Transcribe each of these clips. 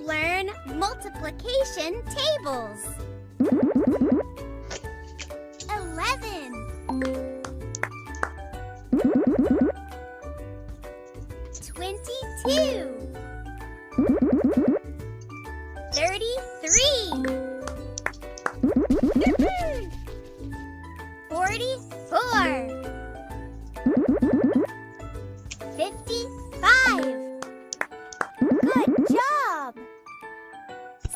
learn multiplication tables. 11, 22, 33, 44, 55. Good job!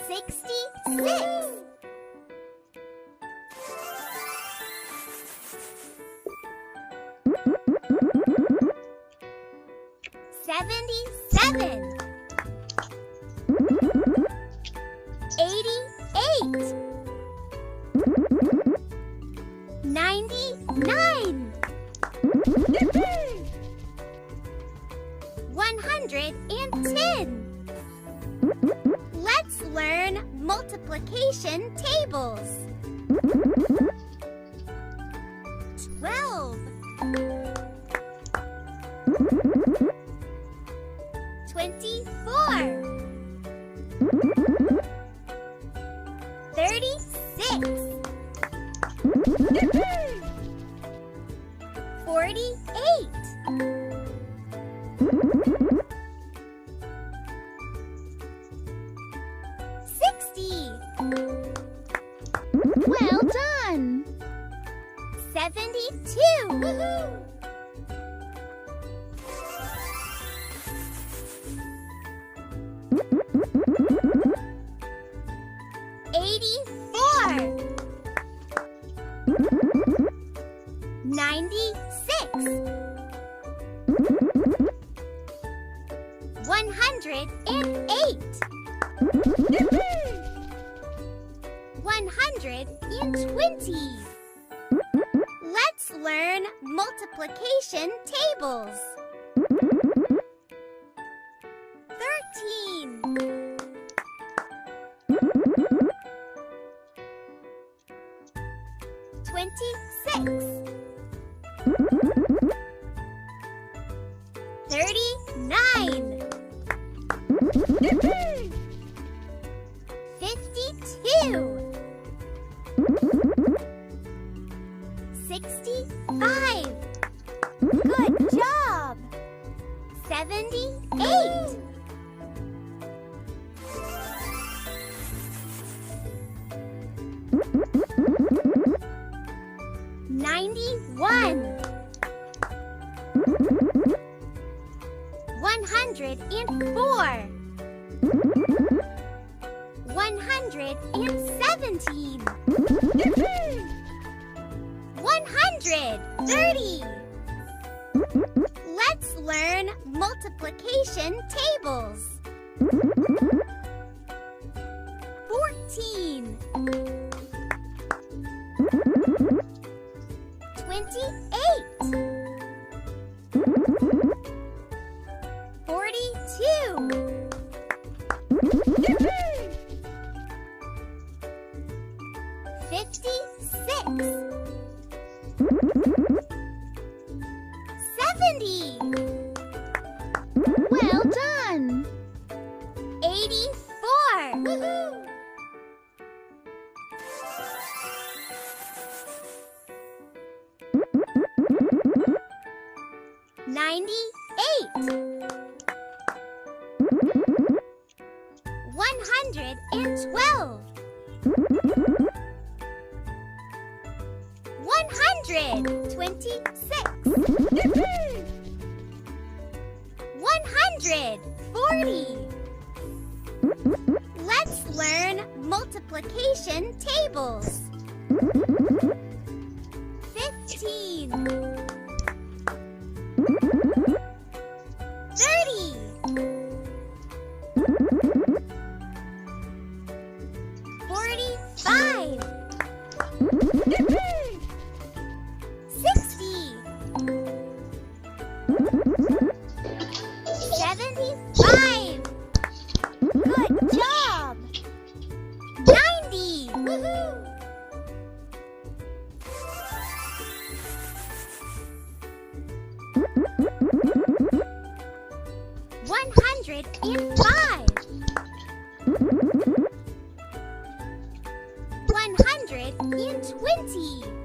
66. 77. 88. 99. 110. Let's learn multiplication tables. 12, 24, 36, 48, 60. Well done! 72. Woohoo! 84. 96. 108. 120. Let's learn multiplication tables. 13, 26, 39, 52, 65. Good job! 78. 91. 104. 117. 130. Let's learn multiplication tables. 14, 28, 42, 56, 70. Well done! 84. Woohoo! 98. 112. 126. 140. Let's learn multiplication tables. 15, 30, 45, 60, 75. Good job! 90. Woohoo! 105. 20.